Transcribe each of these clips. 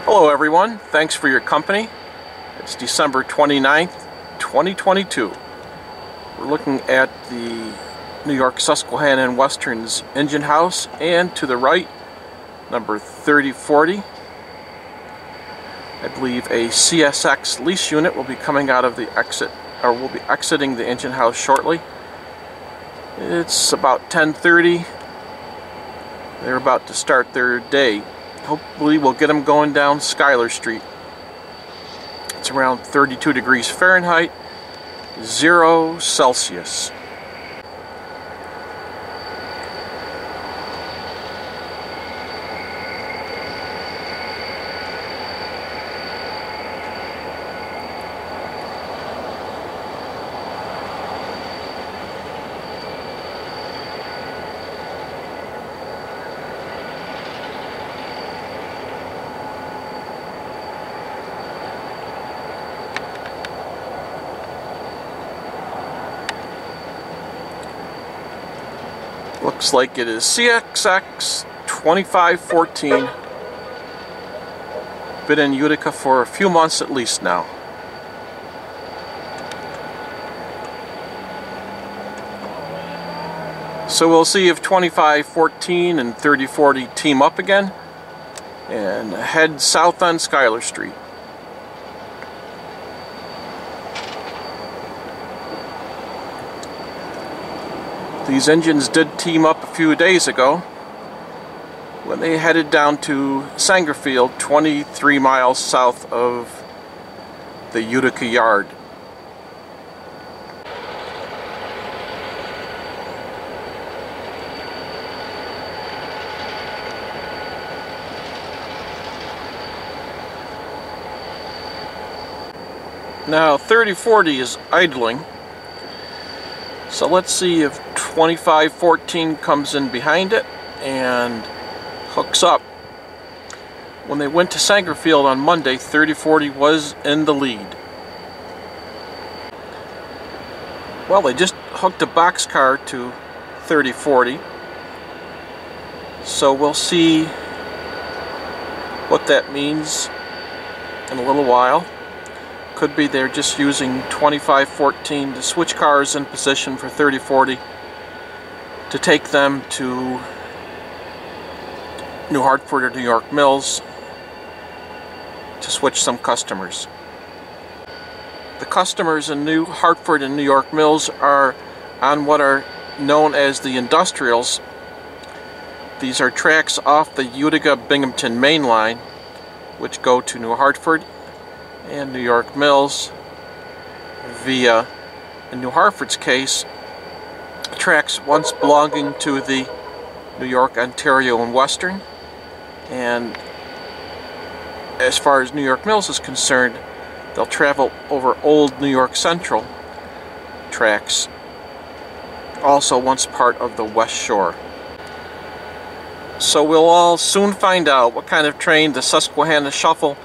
Hello everyone, thanks for your company. It's December 29th, 2022. We're looking at the New York Susquehanna and Western's engine house, and to the right, number 3040. I believe a CSX lease unit will be coming out of the exit, or will be exiting the engine house shortly. It's about 10:30. They're about to start their day. Hopefully we'll get them going down Schuyler Street. It's around 32 degrees Fahrenheit, 0 Celsius. Looks like it is CSX 2514. Been in Utica for a few months at least now. So we'll see if 2514 and 3040 team up again and head south on Schuyler Street. These engines did team up a few days ago when they headed down to Sangerfield, 23 miles south of the Utica yard. Now 3040 is idling, so let's see if 2514 comes in behind it and hooks up. When they went to Sangerfield on Monday, 3040 was in the lead. Well, they just hooked a boxcar to 3040, so we'll see what that means in a little while. Could be they're just using 2514 to switch cars in position for 3040 to take them to New Hartford or New York Mills to switch some customers. The customers in New Hartford and New York Mills are on what are known as the industrials. These are tracks off the Utica-Binghamton main line, which go to New Hartford and New York Mills via, in New Hartford's case, tracks once belonging to the New York, Ontario, and Western. And as far as New York Mills is concerned, they'll travel over old New York Central tracks, also once part of the West Shore. So we'll all soon find out what kind of train the Susquehanna Shuffle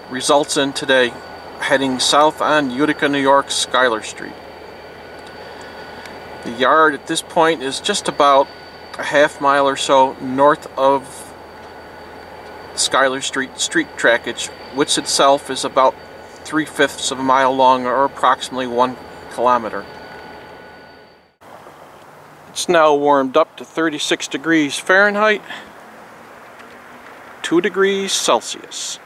results in today, heading south on Utica, New York, Schuyler Street. The yard at this point is just about a half mile or so north of Schuyler Street street trackage, which itself is about 3/5 of a mile long, or approximately 1 kilometer. It's now warmed up to 36 degrees Fahrenheit, 2 degrees Celsius.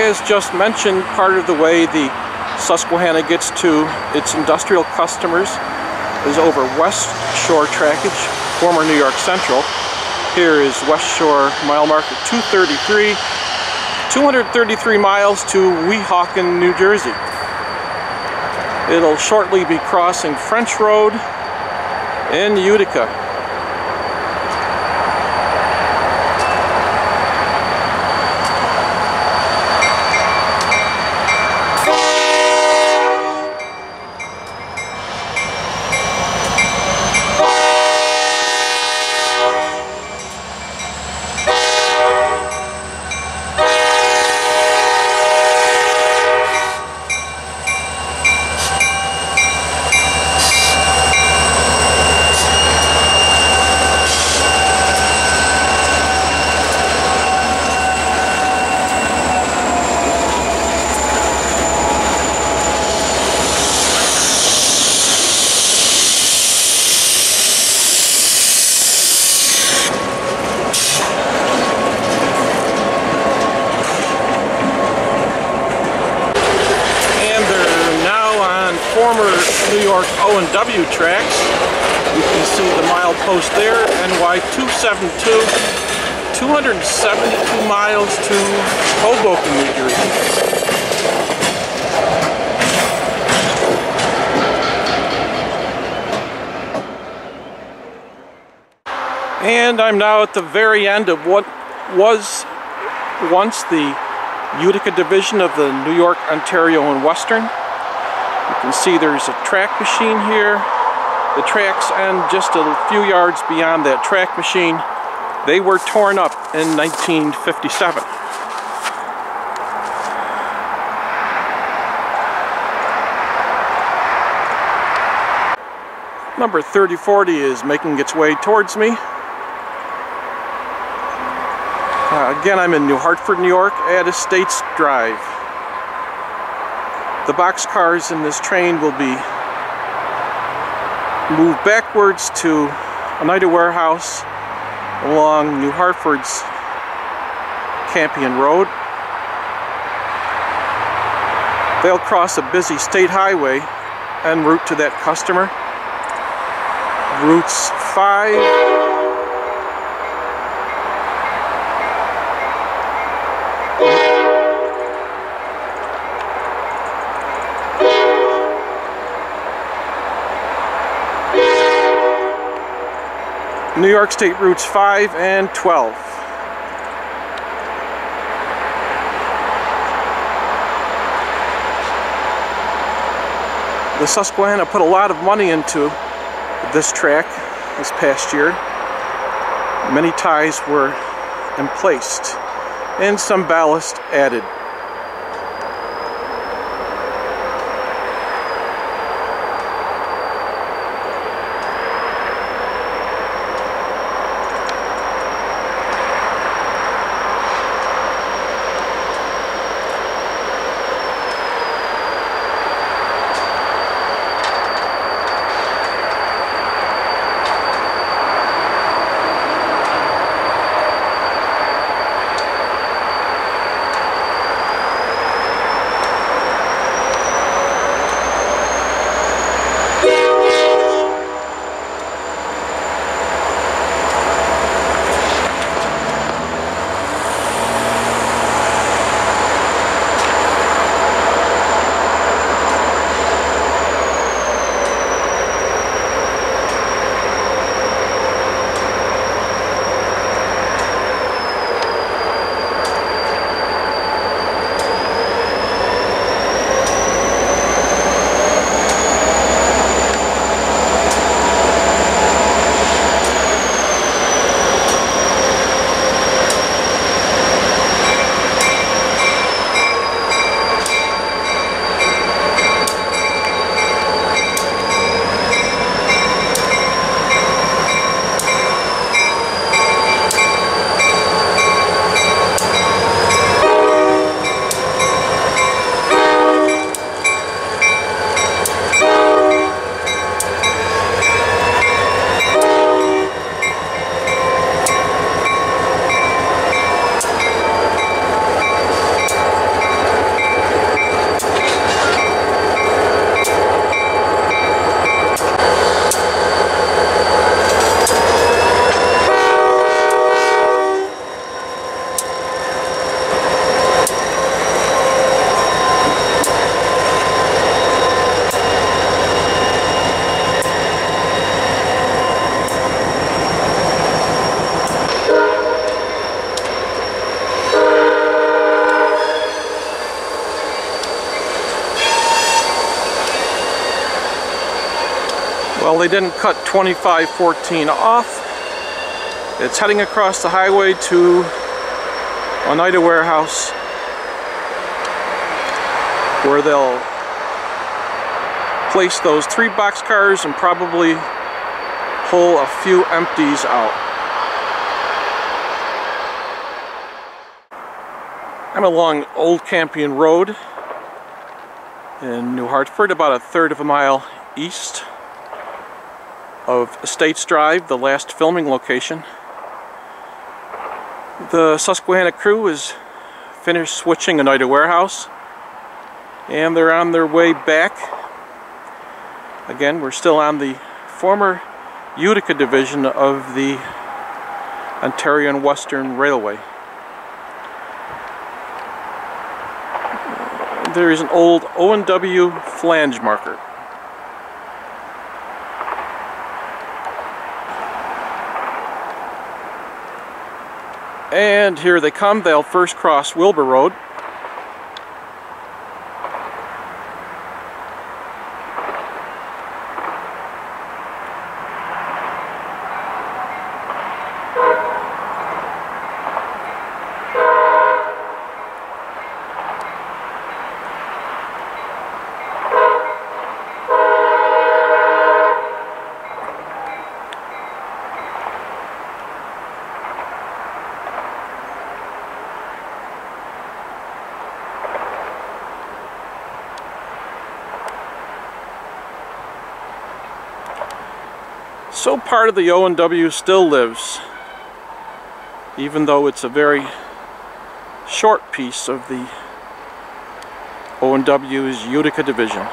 as just mentioned, part of the way the Susquehanna gets to its industrial customers is over West Shore trackage, former New York Central. Here is West Shore mile marker 233, 233 miles to Weehawken, New Jersey. It'll shortly be crossing French Road in Utica. Former New York O&W tracks. You can see the milepost there, NY272, 272 miles to Hoboken, New Jersey. And I'm now at the very end of what was once the Utica Division of the New York, Ontario, and Western. You can see there's a track machine here. The tracks end just a few yards beyond that track machine. They were torn up in 1957. Number 3040 is making its way towards me. Again, I'm in New Hartford, New York at Estates Drive. The boxcars in this train will be moved backwards to Oneida Warehouse along New Hartford's Campion Road. They'll cross a busy state highway en route to that customer. Routes 5, New York State Routes 5 and 12. The Susquehanna put a lot of money into this track this past year. Many ties were emplaced and some ballast added. Well, they didn't cut 2514 off. It's heading across the highway to Oneida Warehouse, where they'll place those 3 boxcars and probably pull a few empties out. I'm along Old Campion Road in New Hartford, about a third of a mile east of Estates Drive, the last filming location. The Susquehanna crew is finished switching Oneida Warehouse, and they're on their way back. Again, we're still on the former Utica Division of the Ontario and Western Railway. There is an old O&W flange marker. And here they come. They'll first cross Wilbur Road. So part of the O&W still lives, even though it's a very short piece of the O&W's Utica Division.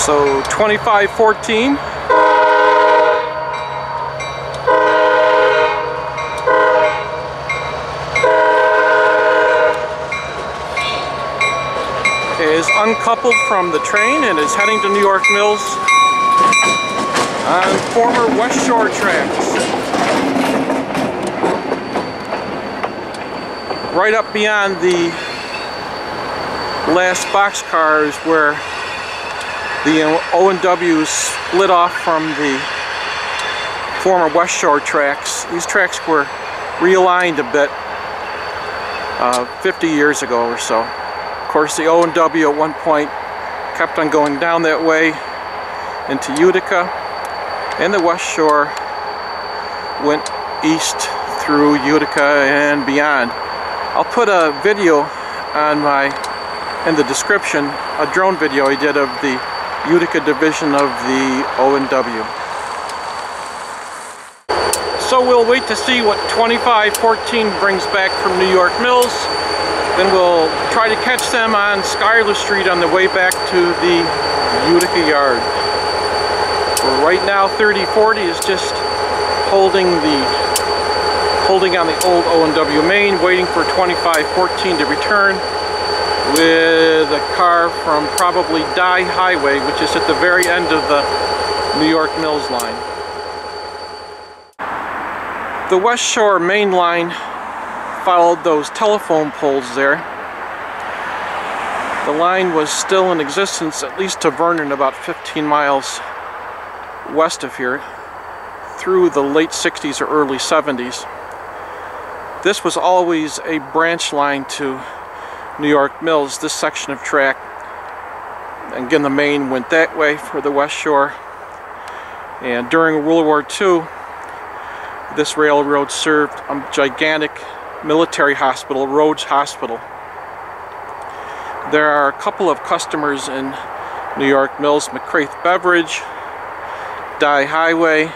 So 2514. Is uncoupled from the train and is heading to New York Mills on former West Shore tracks. Right up beyond the last boxcar is where the O&W split off from the former West Shore tracks. These tracks were realigned a bit 50 years ago or so. Of course, the O&W at one point kept on going down that way into Utica, and the West Shore went east through Utica and beyond. I'll put a video on in the description, a drone video I did of the Utica Division of the O&W. So we'll wait to see what 2514 brings back from New York Mills. Then we'll try to catch them on Schuyler Street on the way back to the Utica yard. For right now, 3040 is just holding on the old O&W main, waiting for 2514 to return with a car from probably Dye Highway, which is at the very end of the New York Mills line. The West Shore main line followed those telephone poles there. The line was still in existence at least to Vernon, about 15 miles west of here, through the late 60s or early 70s. This was always a branch line to New York Mills, this section of track. Again, the main went that way for the West Shore. And during World War II, this railroad served a gigantic military hospital, Rhodes Hospital. There are a couple of customers in New York Mills: McCraith Beverage, Dye Highway,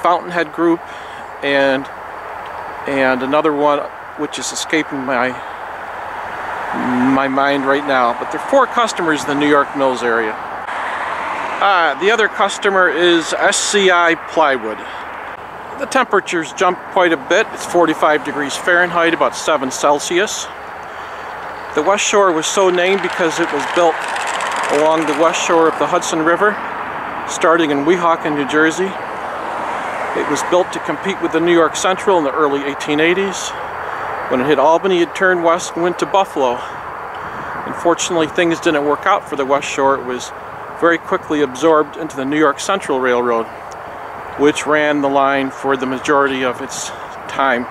Fountainhead Group, and another one which is escaping my mind right now. But there are 4 customers in the New York Mills area. The other customer is SCI Plywood. The temperatures jumped quite a bit. It's 45 degrees Fahrenheit, about 7 Celsius. The West Shore was so named because it was built along the west shore of the Hudson River, starting in Weehawken, New Jersey. It was built to compete with the New York Central in the early 1880s. When it hit Albany, it turned west and went to Buffalo. Unfortunately, things didn't work out for the West Shore. It was very quickly absorbed into the New York Central Railroad, which ran the line for the majority of its time.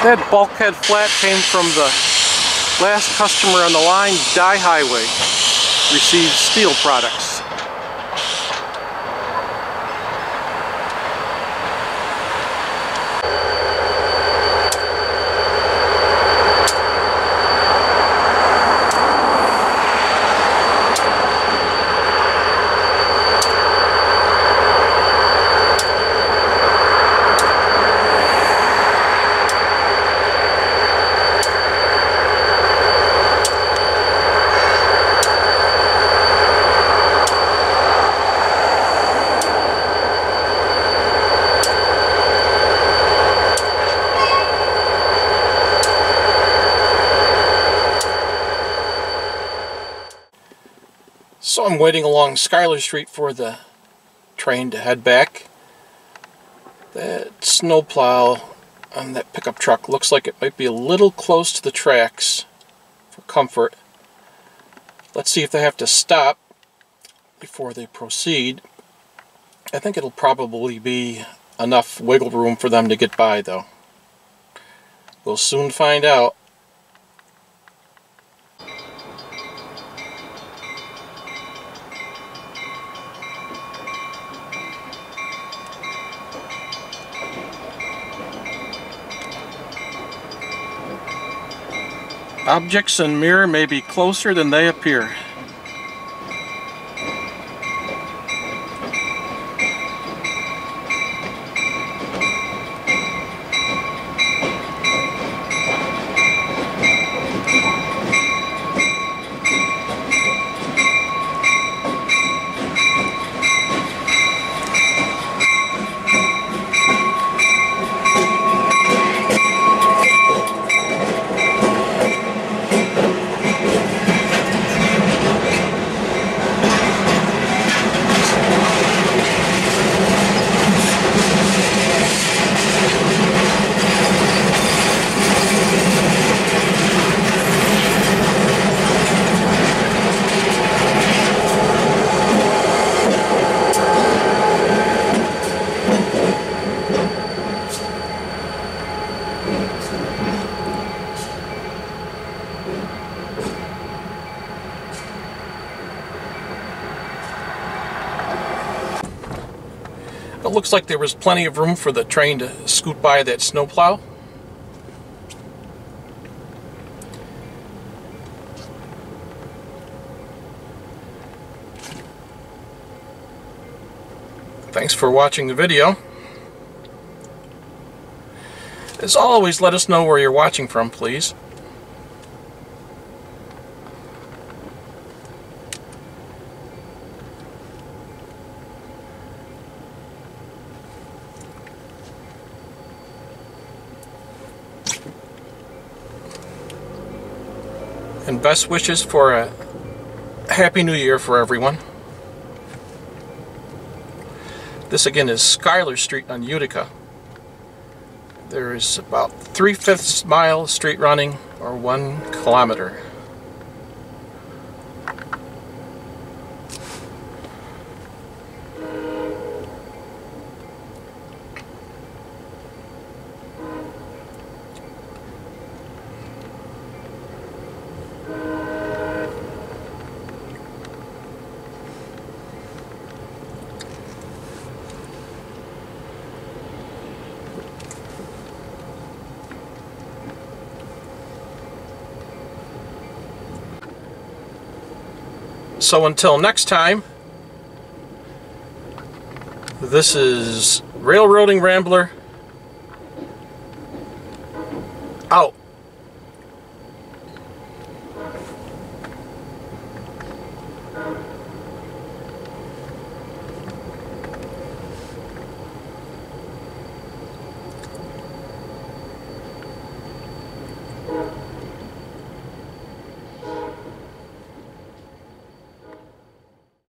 That bulkhead flat came from the last customer on the line, Dye Highway. Receives steel products. So I'm waiting along Schuyler Street for the train to head back. That snowplow on that pickup truck looks like it might be a little close to the tracks for comfort. Let's see if they have to stop before they proceed. I think it'll probably be enough wiggle room for them to get by, though. We'll soon find out. Objects in mirror may be closer than they appear. It looks like there was plenty of room for the train to scoot by that snowplow. Thanks for watching the video. As always, let us know where you're watching from, please. And best wishes for a Happy New Year for everyone. This again is Schuyler Street on Utica. There is about 3/5 mile street running, or 1 kilometer. So until next time, this is Railroading Rambler out.